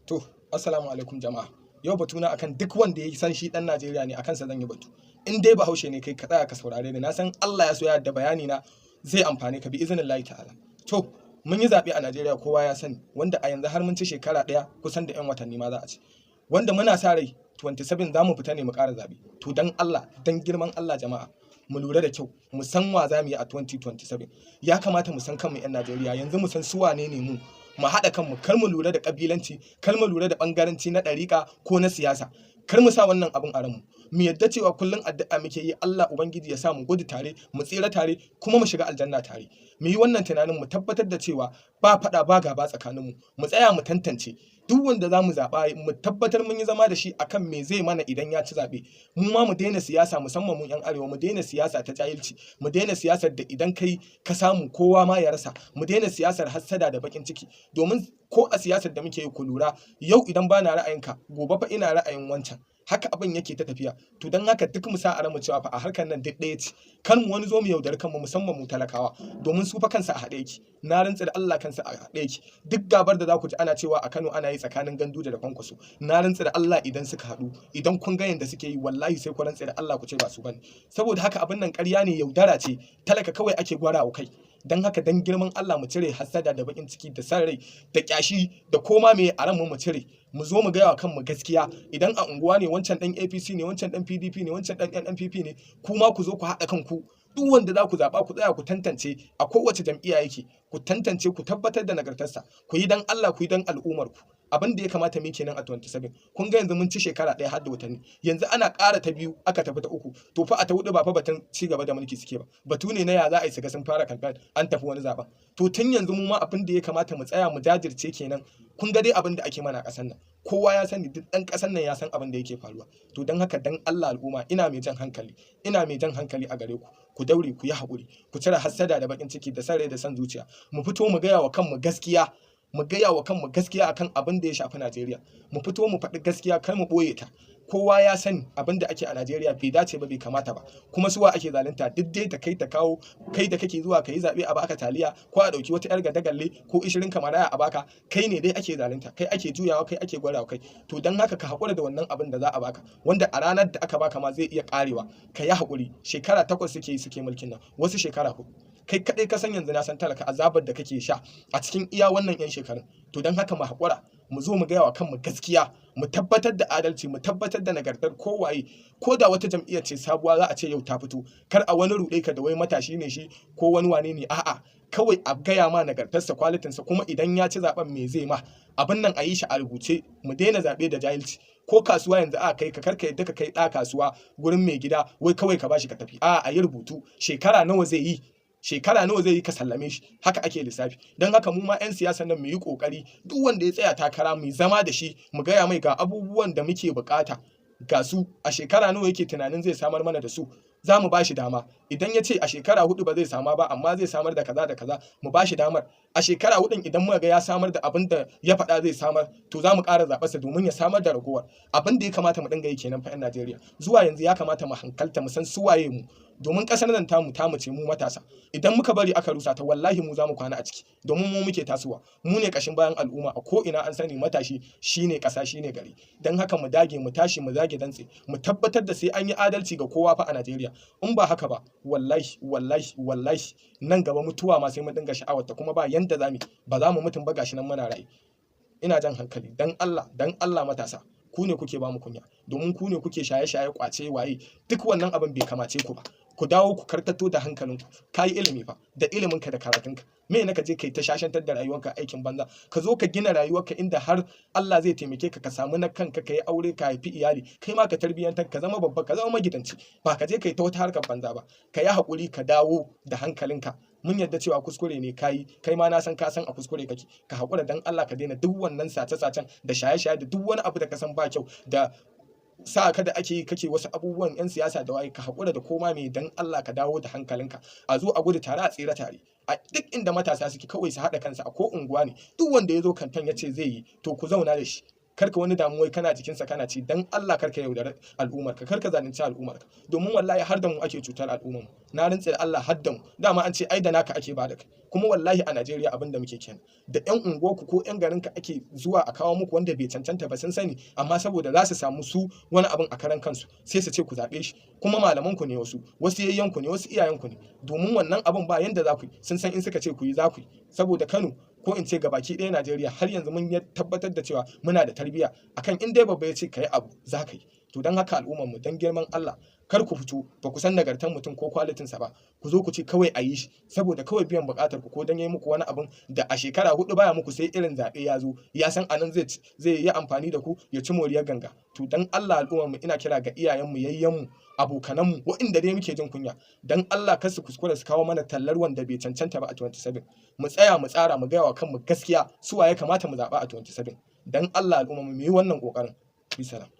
To, assalamu alaikum jama'a. Yau batuna akan duk wanda ya san shi dan Najeriya ne akan sa zan yi batu. In dai Bahaushe ne kai ka tsaya ka saurare ni. Na san Allah ya so ya yarda bayani na zai amfane ka bi iznillahi ta'ala. To, mun yi zabe a Najeriya kowa ya sani wanda a yanzu har mun ci shekara ɗaya kusan da 'yan watanni ma za a ci. Wanda muna sa rai 27 za mu fita ne mu ƙara zabe. To dan Allah, dan girman Allah jama'a, mu lura da kyau, mu san wa za mu yi a 2027. Ya kamata mu san kanmu 'yan Najeriya, yanzu mu san su wane ne mu haɗa kanmu, kar mu lura da ƙabilanci, kar mu lura da ɓangaranci na ɗariƙa ko na siyasa, kar mu sa wannan abin a ranmu. Mu yadda cewa kullum addu'a muke yi Allah Ubangiji ya sa mu gudu tare, mu tsira tare, kuma mu shiga aljanna tare. Mu yi wannan tunanin mu tabbatar da cewa ba faɗa ba gaba tsakaninmu, mu tsaya mu tantance duk wanda za mu zaɓa mu tabbatar mun yi zama da shi akan me zai mana idan ya ci zaɓe. Mu ma mu daina siyasa, musamman mu 'yan arewa, mu daina siyasa ta jahilci, mu daina siyasar da idan kai ka samu kowa ma ya rasa, mu daina siyasar hassada da bakin ciki. Domin ko a siyasar da muke yi ku lura, yau idan ba na ra'ayinka gobe fa ina ra'ayin wancan, haka abin yake ta tafiya. To don haka duk mu sa a ranmu cewa fa a harkar nan duk ɗaya ce, kan mu wani zo mu yaudari kanmu, musamman mu talakawa, domin su fa kansa a haɗe yake. Na rantsa da Allah kansa a haɗe yake. Duk gabar da za ku ji ana cewa a Kano ana yi tsakanin Ganduje da Kwankwaso, na rantsa da Allah idan suka haɗu, idan kun ga yanda suke yi, wallahi sai ku rantsa da Allah ku ce ba su bane. Saboda haka abin nan ƙarya ne, yaudara ce, talaka kawai ake gwara wa kai. Dan haka dan girman Allah mu cire hassada da bakin ciki da san rai da kyashi da koma me a ranmu mu cire, mu zo mu gaya wa kanmu gaskiya. Idan a unguwa ne wancan dan APC ne, wancan dan PDP ne, wancan dan NNPP ne, kuma ku zo ku haɗa kanku. Duk wanda za ku zaɓa ku tsaya ku tantance a kowace jam'iyya yake, ku tantance ku tabbatar da nagartarsa, ku yi dan Allah, ku yi dan al'ummar ku. Abin da ya kamata mu kenan a 27. Kun ga yanzu mun ci shekara ɗaya har da watanni, yanzu ana ƙara ta biyu aka tafi ta uku. To fa a ta hudu ba fa batun ci gaba da mulki suke ba, batu ne na ya za a yi su ga sun fara kamfen an tafi wani zaɓen. To tun yanzu mu ma abin da ya kamata mu tsaya mu jajirce kenan. Kun ga dai abin da ake mana a ƙasar nan, kowa ya sani, duk ɗan ƙasar nan ya san abin da yake faruwa. To don haka dan Allah al'umma, ina mai jan hankali a gare ku, ku daure ku yi haƙuri, ku cire hassada da bakin ciki da san rai da san zuciya. Mu fito mu gaya wa kanmu gaskiya, mu gaya wa kanmu gaskiya akan abin da ya shafi Najeriya. Mu fito mu faɗi gaskiya, kar mu ɓoye ta. Kowa ya sani abin da ake a Najeriya bai dace ba, bai kamata ba. Kuma suwa ake zalunta, duk dai ta kai ta kawo, kai da kake zuwa kai zaɓe a baka taliya, ko a ɗauki wata 'yar gadagalle ko ishirin kamaraya a baka, kai ne dai ake zalunta, kai ake juyawa, kai ake gwarawa kai. To don haka ka haƙura da wannan abin da za a baka, wanda a ranar da aka baka ma zai iya ƙarewa. Ka yi haƙuri, shekara 8 suke mulkin nan, wasu shekara 4. Kai kaɗai ka san yanzu, na san talaka azabar da kake sha a cikin iya wannan 'yan shekarun. To don haka mu haƙura, mu zo mu gaya wa kanmu gaskiya, mu tabbatar da adalci, mu tabbatar da nagartar kowaye. Ko da wata jam'iyyar ce sabuwa za a ce yau ta fito, kar a wani ruɗe ka da wai matashi ne shi ko wani wane ne, a'a, kawai a gaya ma nagartarsa, kwalitinsa, kuma idan ya ci zaben me zai ma. Abin nan a yi shi a rubuce, mu daina zaɓe da jahilci. Ko kasuwa yanzu a kai ka, karka yadda ka kai ɗa kasuwa gurin mai gida wai kawai ka bashi ka tafi, a'a, a yi rubutu, shekara nawa zai yi ka sallame shi, haka ake lissafi. Don haka mu ma 'yan siyasa nan mu yi ƙoƙari, duk wanda ya tsaya takara mu zama da shi, mu gaya mai ga abubuwan da muke buƙata, ga su a shekara nawa yake tunanin zai samar mana da su, za mu ba shi dama. Idan ya ce a shekara 4 ba zai sama ba, amma zai samar da kaza da kaza, mu ba shi damar. A shekara 4 idan muka ga ya samar da abin da ya faɗa zai samar, to za mu ƙara zaɓarsa domin ya samar da ragowar. Abin da ya kamata mu dinga yi kenan fa 'yan Najeriya. Zuwa yanzu ya kamata mu hankalta, mu san su waye mu, domin ƙasar nan tamu ce mu matasa. Idan muka bari aka rusa ta, wallahi mu za mu kwana a ciki, domin mu muke tasowa, mu ne ƙashin bayan al'umma. A ko ina an sani matashi shine ƙasa, shine gari. Don haka mu dage, mu tashi, mu zage dantse, mu tabbatar da sai an yi adalci ga kowa fa a Najeriya. In ba haka ba, wallahi nan gaba mutuwa ma sai mu dinga sha'awarta, kuma ba yanda za mu, ba za mu mutum ba, gashi nan muna rayu. Ina jan hankali, dan Allah matasa, ku ne kuke ba mu kunya, domin ku ne kuke shaye-shaye, kwace waye, duk wannan abin bai kamace ku ba. Ku dawo ku karkato da hankalinku. Ka yi ilimi fa, da iliminka da karatunka, me na ka je kai ta shashantar da rayuwarka aikin banza. Ka zo ka gina rayuwarka inda har Allah zai taimake ka, ka samu na kanka, ka yi aure, ka haifi iyali, kai ma ka tarbiyyantar, ka zama babba, ka zama magidanci. Ba ka je kai ta wata harkar banza ba. Ka yi haƙuri, ka dawo da hankalinka. Mun yarda cewa kuskure ne kai ma na san ka san a kuskure kake. Ka haƙura dan Allah, ka daina duk wannan sace-sacen da shaye-shaye da duk wani abu da ka san ba kyau, da sa ka da kake wasu abubuwan 'yan siyasa da waye. Ka haƙura da koma mai, dan Allah ka dawo da hankalinka. A zo a gudu tare, a tsira tare. A duk inda matasa suke, kawai su haɗa kansu, a ko unguwa ne, duk wanda ya zo kamfen ya ce zai yi, to ku zauna da shi, karka wani damu wai kana jikinsa kana ci, dan Allah karka yaudare al'ummarka, karka zalunci al'ummarka, domin wallahi har da mu ake cutar al'ummar mu, na rantse da Allah har da mu, dama an ce ai da naka ake bada kai, kuma wallahi a Najeriya abin da muke kenan, da ƴan unguwarku ko ƴan garinka ake zuwa a kawo muku wanda bai cancanta ba sun sani, amma saboda za su samu su wani abin a karan kansu sai su ce ku zaɓe shi, kuma malamanku ne wasu yayyanku ne, wasu iyayenku ne, domin wannan abin ba yanda za ku yi, sun san in suka ce ku yi za ku yi, saboda Kano ko in ce gabaki ɗaya Najeriya har yanzu mun tabbatar da cewa muna da tarbiyya akan in dai babba ya ce ka yi abu za ka yi. To don haka al'ummar mu dan girman Allah kar ku fito ba ku san nagartan mutum ko kwalitinsa ba, ku zo ku ce kawai a yi shi saboda kawai biyan buƙatar ku ko dan yayi muku wani abin da a shekara 4 baya muku sai irin zaɓe ya zo ya san anan zai yi amfani da ku ya ci moriyar ganga. To dan Allah al'ummar mu ina kira ga iyayen mu, yayyan mu, abokanan mu waɗanda dai muke jin kunya, dan Allah kar su kuskura su kawo mana tallar wanda bai cancanta ba a 27. Mu tsaya mu tsara mu gaya wa kanmu gaskiya su waye kamata mu zaɓa a 27. Dan Allah al'ummar mu yi wannan ƙoƙarin. Bisalam.